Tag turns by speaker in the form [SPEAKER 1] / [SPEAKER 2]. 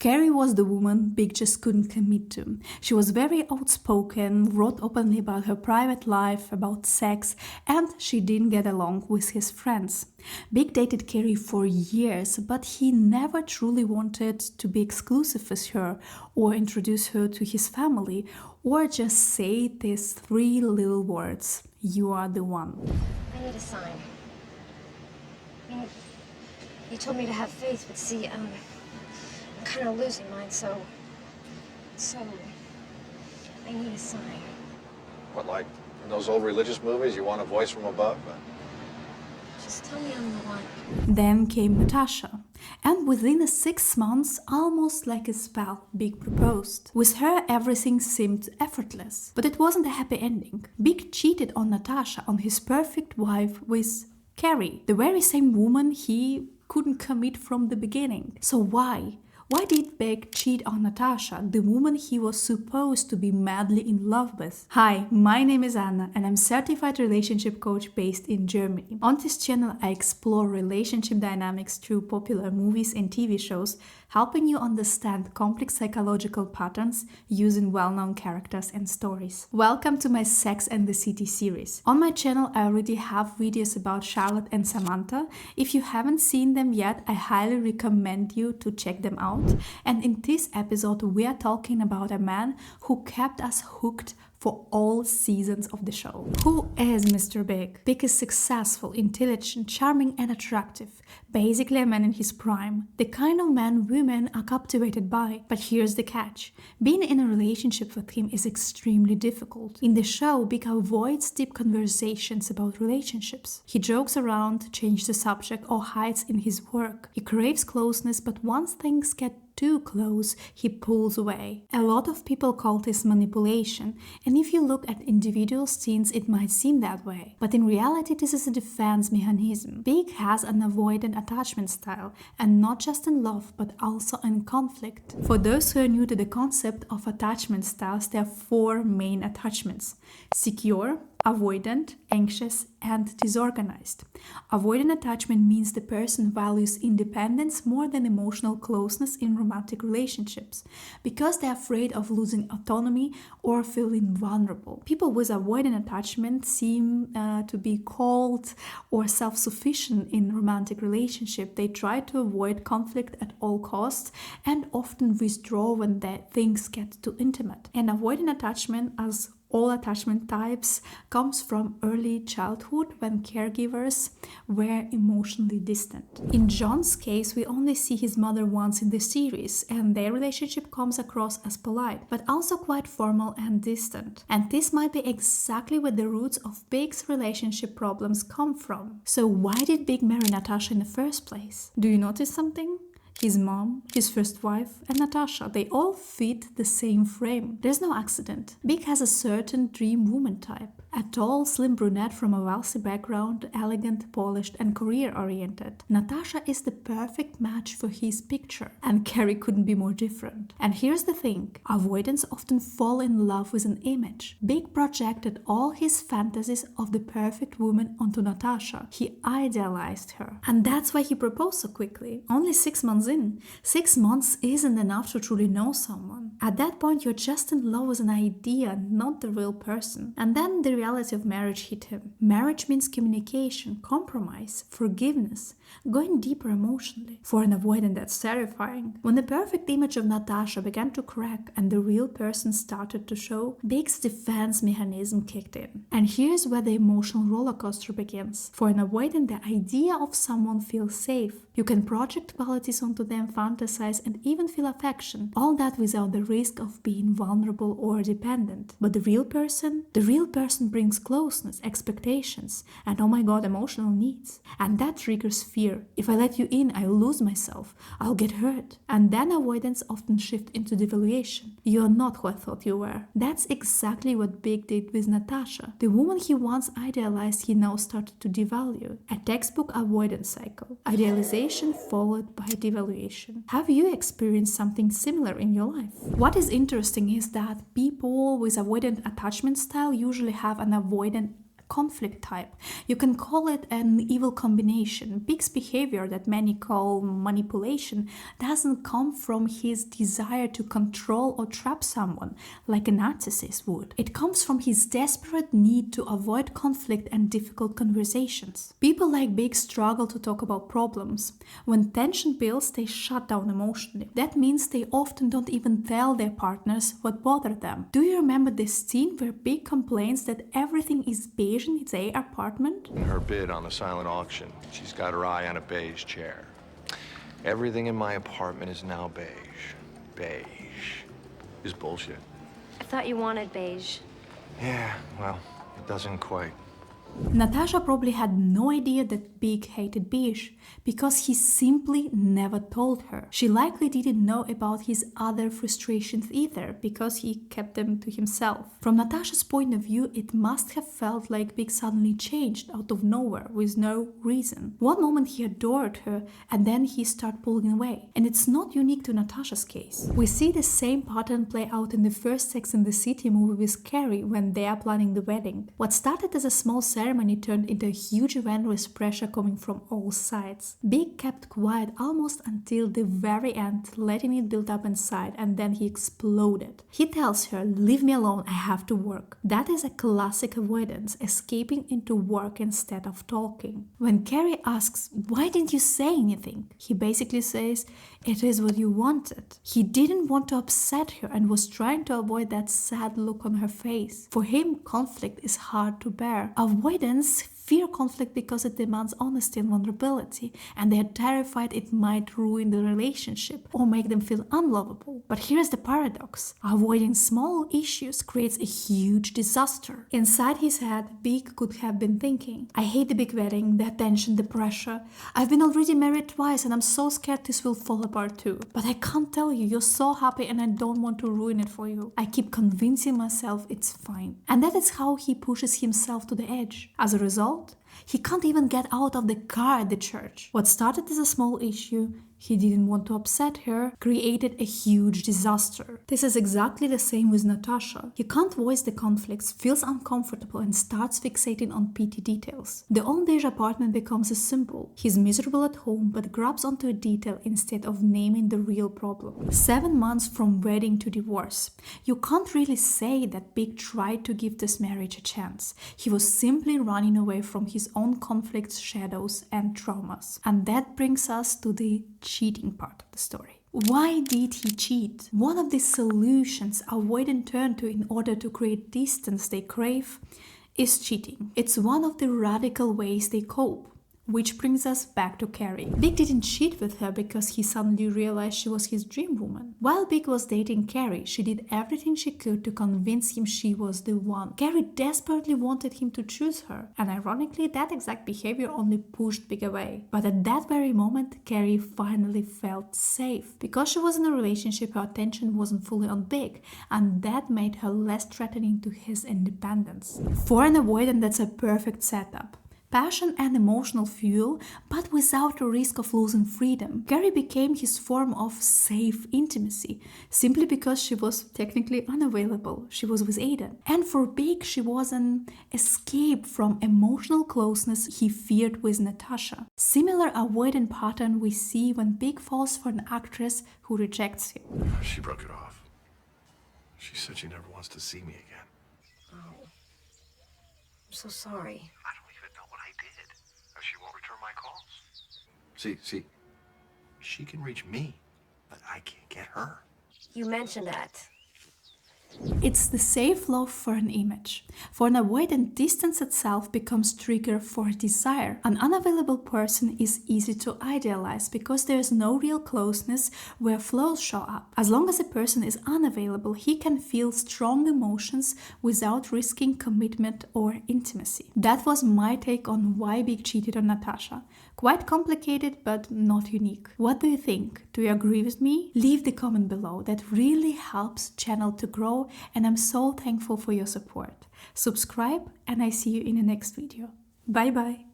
[SPEAKER 1] Carrie was the woman Big just couldn't commit to. She was very outspoken, wrote openly about her private life, about sex, and she didn't get along with his friends. Big dated Carrie for years, but he never truly wanted to be exclusive with her or introduce her to his family or just say these three little words, "You are the one."
[SPEAKER 2] I need a sign. I mean, you told me to have faith, but see, I'm kind of losing mine, so I need a sign.
[SPEAKER 3] What, like in those old religious movies, you want a voice from above?
[SPEAKER 2] Just tell me I'm the one.
[SPEAKER 1] Then came Natasha. And within 6 months, almost like a spell, Big proposed. With her, everything seemed effortless. But it wasn't a happy ending. Big cheated on Natasha, on his perfect wife, with Carrie, the very same woman he couldn't commit from the beginning. So why? Why did Big cheat on Natasha, the woman he was supposed to be madly in love with? Hi, my name is Anna and I'm certified relationship coach based in Germany. On this channel I explore relationship dynamics through popular movies and TV shows, helping you understand complex psychological patterns using well-known characters and stories. Welcome to my Sex and the City series. On my channel I already have videos about Charlotte and Samantha. If you haven't seen them yet, I highly recommend you to check them out. And in this episode we are talking about a man who kept us hooked for all seasons of the show. Who is Mr. Big? Big is successful, intelligent, charming and attractive. Basically a man in his prime. The kind of man women are captivated by. But here's the catch. Being in a relationship with him is extremely difficult. In the show, Big avoids deep conversations about relationships. He jokes around, changes the subject or hides in his work. He craves closeness, but once things get too close, he pulls away. A lot of people call this manipulation, and if you look at individual scenes it might seem that way. But in reality this is a defense mechanism. Big has an avoidant attachment style, and not just in love but also in conflict. For those who are new to the concept of attachment styles, there are 4 main attachments: secure, avoidant, anxious, and disorganized. Avoidant attachment means the person values independence more than emotional closeness in romantic relationships because they're afraid of losing autonomy or feeling vulnerable. People with avoidant attachment seem to be cold or self-sufficient in romantic relationship. They try to avoid conflict at all costs and often withdraw when things get too intimate. And avoidant attachment, as all attachment types, comes from early childhood when caregivers were emotionally distant. In John's case, we only see his mother once in the series, and their relationship comes across as polite, but also quite formal and distant. And this might be exactly where the roots of Big's relationship problems come from. So why did Big marry Natasha in the first place? Do you notice something? His mom, his first wife, and Natasha, they all fit the same frame. There's no accident. Big has a certain dream woman type. A tall, slim brunette from a wealthy background, elegant, polished, and career-oriented. Natasha is the perfect match for his picture, and Carrie couldn't be more different. And here's the thing, avoidants often fall in love with an image. Big projected all his fantasies of the perfect woman onto Natasha. He idealized her. And that's why he proposed so quickly, only 6 months in. 6 months isn't enough to truly know someone. At that point, you're just in love with an idea, not the real person. And then the reality of marriage hit him. Marriage means communication, compromise, forgiveness, going deeper emotionally. For an avoidant, that's terrifying. When the perfect image of Natasha began to crack and the real person started to show, Big's defense mechanism kicked in. And here's where the emotional roller coaster begins. For an avoidant, the idea of someone feels safe. You can project qualities onto them, fantasize, and even feel affection. All that without the risk of being vulnerable or dependent. But the real person brings closeness, expectations, and oh my god, emotional needs. And that triggers fear. If I let you in, I'll lose myself. I'll get hurt. And then avoidance often shift into devaluation. You're not who I thought you were. That's exactly what Big did with Natasha. The woman he once idealized, he now started to devalue. A textbook avoidance cycle. Idealization followed by devaluation. Have you experienced something similar in your life? What is interesting is that people with avoidant attachment style usually have an avoidant conflict type. You can call it an evil combination. Big's behavior, that many call manipulation, doesn't come from his desire to control or trap someone like a narcissist would. It comes from his desperate need to avoid conflict and difficult conversations. People like Big struggle to talk about problems. When tension builds, they shut down emotionally. That means they often don't even tell their partners what bothered them. Do you remember this scene where Big complains that everything is beige in their apartment?
[SPEAKER 4] In her bid on the silent auction, she's got her eye on a beige chair. Everything in my apartment is now beige. Beige. Is bullshit.
[SPEAKER 2] I thought you wanted beige.
[SPEAKER 4] Yeah, well, it doesn't quite.
[SPEAKER 1] Natasha probably had no idea that Big hated beige because he simply never told her. She likely didn't know about his other frustrations either because he kept them to himself. From Natasha's point of view, it must have felt like Big suddenly changed out of nowhere with no reason. One moment he adored her and then he started pulling away. And it's not unique to Natasha's case. We see the same pattern play out in the first Sex and the City movie with Carrie when they are planning the wedding. What started as a small ceremony turned into a huge event with pressure coming from all sides. Big kept quiet almost until the very end, letting it build up inside, and then he exploded. He tells her, "Leave me alone, I have to work." That is a classic avoidance, escaping into work instead of talking. When Carrie asks, "Why didn't you say anything?" he basically says, "It is what you wanted." He didn't want to upset her and was trying to avoid that sad look on her face. For him, conflict is hard to bear. Avoidance fear conflict because it demands honesty and vulnerability, and they are terrified it might ruin the relationship or make them feel unlovable. But here's the paradox. Avoiding small issues creates a huge disaster. Inside his head, Big could have been thinking, "I hate the big wedding, the attention, the pressure. I've been already married twice and I'm so scared this will fall apart too. But I can't tell you, you're so happy and I don't want to ruin it for you. I keep convincing myself it's fine." And that is how he pushes himself to the edge. As a result, he can't even get out of the car at the church. What started as a small issue, he didn't want to upset her, created a huge disaster. This is exactly the same with Natasha. He can't voice the conflicts, feels uncomfortable and starts fixating on petty details. The old beige apartment becomes a symbol. He's miserable at home but grabs onto a detail instead of naming the real problem. 7 months from wedding to divorce. You can't really say that Big tried to give this marriage a chance. He was simply running away from his own conflicts, shadows and traumas. And that brings us to the cheating part of the story. Why did he cheat? One of the solutions avoidant turn to in order to create distance they crave is cheating. It's one of the radical ways they cope. Which brings us back to Carrie. Big didn't cheat with her because he suddenly realized she was his dream woman. While Big was dating Carrie, she did everything she could to convince him she was the one. Carrie desperately wanted him to choose her, and ironically, that exact behavior only pushed Big away. But at that very moment, Carrie finally felt safe. Because she was in a relationship, her attention wasn't fully on Big, and that made her less threatening to his independence. For an avoidant, that's a perfect setup. Passion and emotional fuel, but without the risk of losing freedom. Carrie became his form of safe intimacy, simply because she was technically unavailable. She was with Aiden. And for Big, she was an escape from emotional closeness he feared with Natasha. Similar avoidant pattern we see when Big falls for an actress who rejects him.
[SPEAKER 4] She broke it off. She said she never wants to see me again.
[SPEAKER 2] Oh. I'm so sorry.
[SPEAKER 4] I don't even know what I did. She won't return my calls. See, she can reach me, but I can't get her.
[SPEAKER 2] You mentioned that.
[SPEAKER 1] It's the safe love for an image. For an avoidant, distance itself becomes trigger for desire. An unavailable person is easy to idealize because there is no real closeness where flows show up. As long as a person is unavailable, he can feel strong emotions without risking commitment or intimacy. That was my take on why Big cheated on Natasha. Quite complicated, but not unique. What do you think? Do you agree with me? Leave the comment below. That really helps channel to grow, and I'm so thankful for your support. Subscribe, and I see you in the next video. Bye bye.